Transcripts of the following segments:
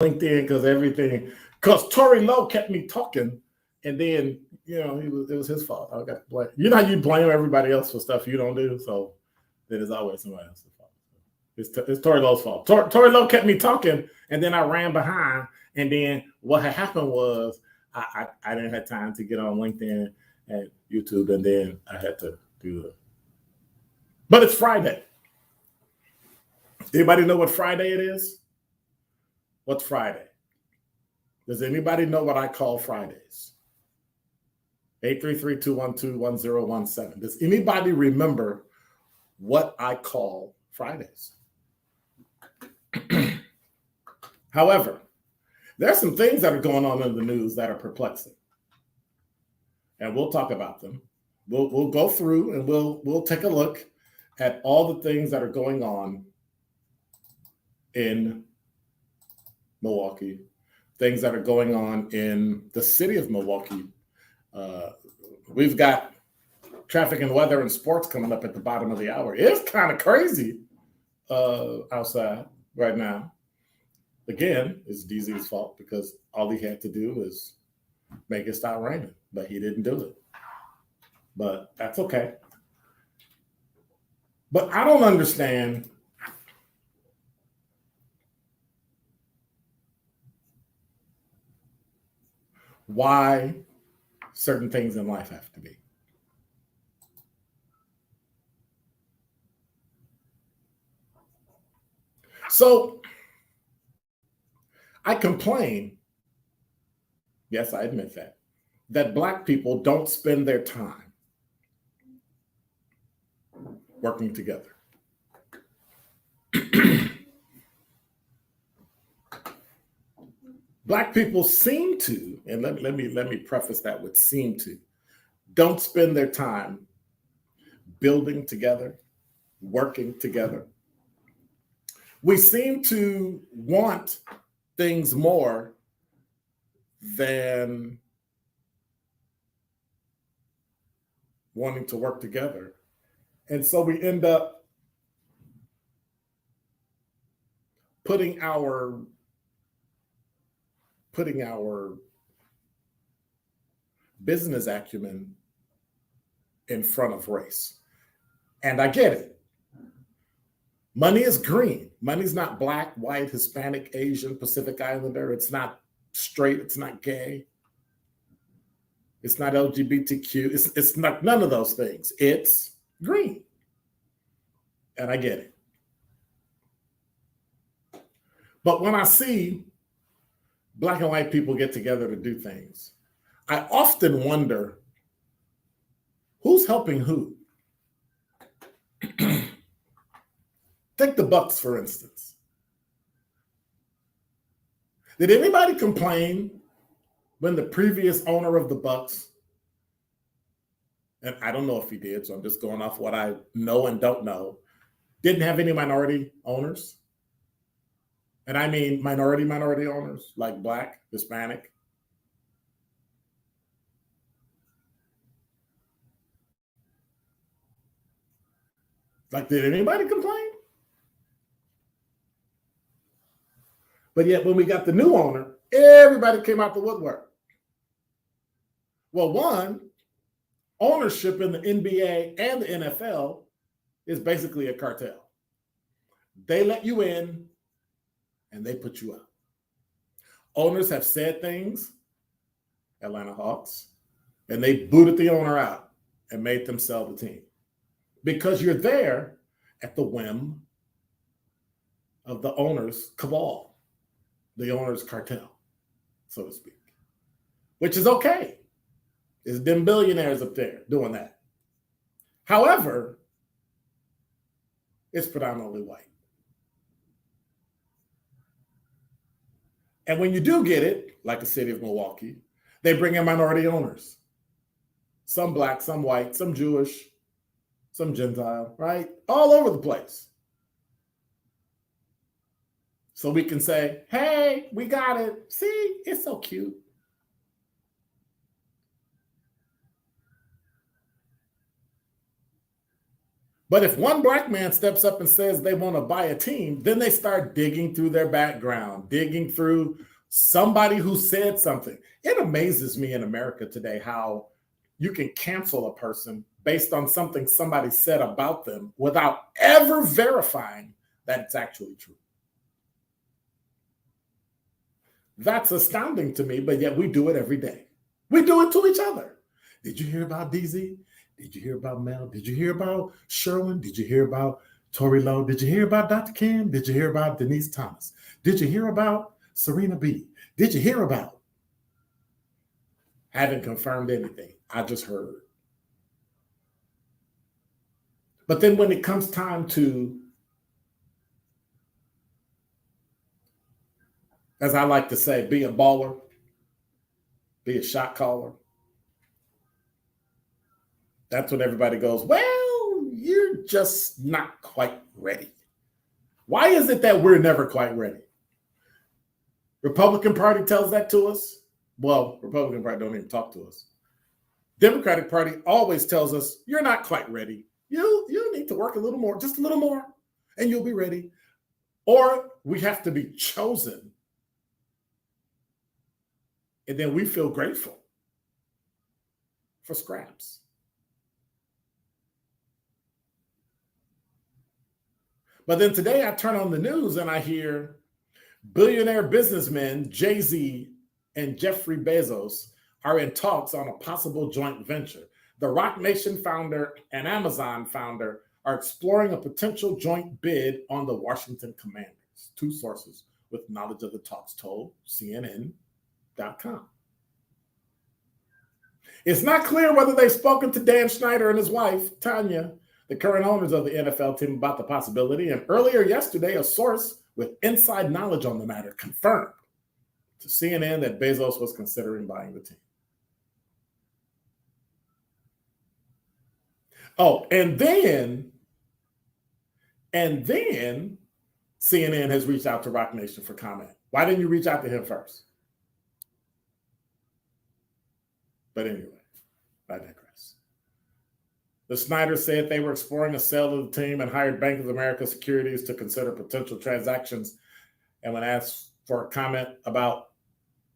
LinkedIn because Tory Lowe kept me talking, and then it was his fault. I got to blame. You know how you blame everybody else for stuff you don't do, so then it's always somebody else's fault. It's Tory Lowe's fault. Tory Lowe kept me talking, and then I ran behind, and then what had happened was I didn't have time to get on LinkedIn and YouTube, and then I had to do it. But it's Friday. Anybody know what Friday it is? What's Friday? Does anybody know what I call Fridays? 833-212-1017. Does anybody remember what I call Fridays? However, there are some things that are going on in the news that are perplexing. And we'll talk about them. We'll go through and we'll take a look at all the things that are going on in Milwaukee, things that are going on in the city of Milwaukee. We've got traffic and weather and sports coming up at the bottom of the hour. It's kind of crazy outside right now. Again, it's DZ's fault because all he had to do was make it stop raining, but he didn't do it. But that's okay. But I don't understand why certain things in life have to be. So I complain, yes, I admit that Black people don't spend their time working together. Black people seem to, and let me preface that with seem to, don't spend their time building together, working together. We seem to want things more than wanting to work together. And so we end up putting our business acumen in front of race. And I get it. Money is green. Money's not Black, white, Hispanic, Asian, Pacific Islander. It's not straight. It's not gay. It's not LGBTQ. It's not none of those things. It's green. And I get it. But when I see Black and white people get together to do things, I often wonder who's helping who. Take the Bucks, for instance. Did anybody complain when the previous owner of the Bucks, and I don't know if he did, so I'm just going off what I know and don't know, didn't have any minority owners? And I mean minority owners, like Black, Hispanic. Like, did anybody complain? But yet when we got the new owner, everybody came out the woodwork. Well, one, ownership in the NBA and the NFL is basically a cartel. They let you in and they put you out. Owners have said things, Atlanta Hawks, and they booted the owner out and made them sell the team. Because you're there at the whim of the owner's cabal, the owner's cartel, so to speak, which is okay. It's them billionaires up there doing that. However, it's predominantly white. And when you do get it, like the city of Milwaukee, they bring in minority owners. Some Black, some white, some Jewish, some Gentile, right? All over the place. So we can say, hey, we got it. See, it's so cute. But if one black man steps up and says they want to buy a team, then they start digging through their background, digging through somebody who said something. It amazes me in America today how you can cancel a person based on something somebody said about them without ever verifying that it's actually true. That's astounding to me, but yet we do it every day. We do it to each other. Did you hear about DZ? Did you hear about Mel? Did you hear about Sherwin? Did you hear about Tori Lowe? Did you hear about Dr. Ken? Did you hear about Denise Thomas? Did you hear about Serena B? Did you hear about? Haven't confirmed anything. I just heard. But then when it comes time to, as I like to say, be a baller, be a shot caller, that's when everybody goes, well, you're just not quite ready. Why is it that we're never quite ready? Republican Party tells that to us. Well, Republican Party don't even talk to us. Democratic Party always tells us, you're not quite ready. You need to work a little more, just a little more, and you'll be ready. Or we have to be chosen. And then we feel grateful for scraps. But then today I turn on the news and I hear billionaire businessmen Jay-Z and Jeffrey Bezos are in talks on a possible joint venture. The Roc Nation founder and Amazon founder are exploring a potential joint bid on the Washington Commanders. Two sources with knowledge of the talks told CNN.com. It's not clear whether they've spoken to Dan Snyder and his wife, Tanya, the current owners of the NFL team, about the possibility. And earlier yesterday, a source with inside knowledge on the matter confirmed to CNN that Bezos was considering buying the team. Oh, and then CNN has reached out to Roc Nation for comment. Why didn't you reach out to him first? But anyway, I digress. The Snyders said they were exploring a sale of the team and hired Bank of America Securities to consider potential transactions. And when asked for a comment about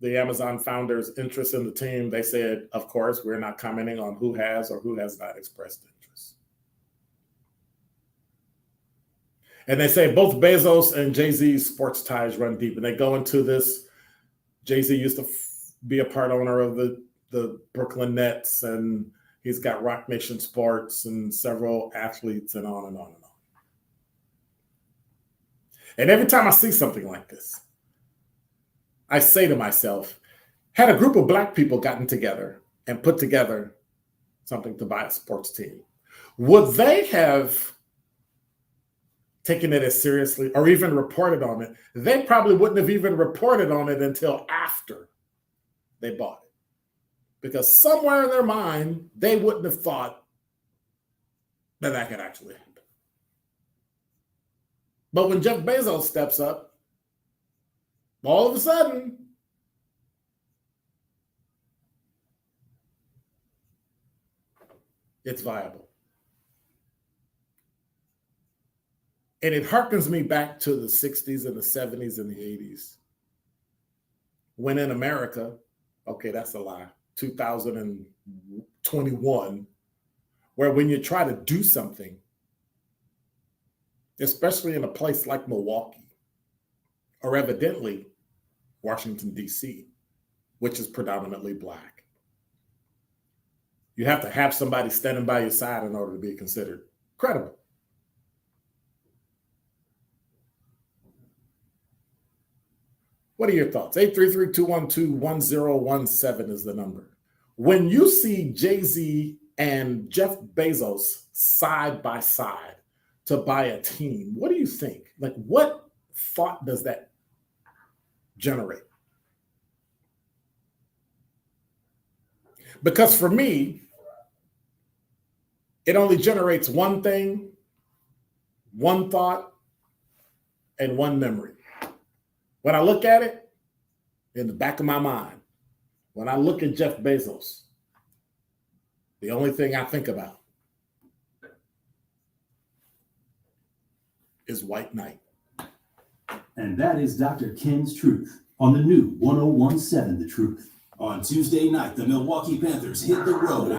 the Amazon founders' interest in the team, they said, of course, we're not commenting on who has or who has not expressed interest. And they say both Bezos and Jay-Z's sports ties run deep. And they go into this. Jay-Z used to be a part owner of the Brooklyn Nets, and he's got Roc Nation Sports and several athletes and on and on and on. And every time I see something like this, I say to myself, had a group of Black people gotten together and put together something to buy a sports team, would they have taken it as seriously or even reported on it? They probably wouldn't have even reported on it until after they bought it. Because somewhere in their mind, they wouldn't have thought that that could actually happen. But when Jeff Bezos steps up, all of a sudden, it's viable. And it harkens me back to the 60s and the 70s and the 80s. When in America, okay, that's a lie, 2021, where when you try to do something, especially in a place like Milwaukee, or evidently Washington, D.C., which is predominantly Black, you have to have somebody standing by your side in order to be considered credible. What are your thoughts? 833-212-1017 is the number. When you see Jay-Z and Jeff Bezos side by side to buy a team, what do you think? Like, what thought does that generate? Because for me, it only generates one thing, one thought, and one memory. When I look at it, in the back of my mind, when I look at Jeff Bezos, the only thing I think about is white knight. And that is Dr. Ken's Truth on the new 1017 The Truth. On Tuesday night, the Milwaukee Panthers hit the road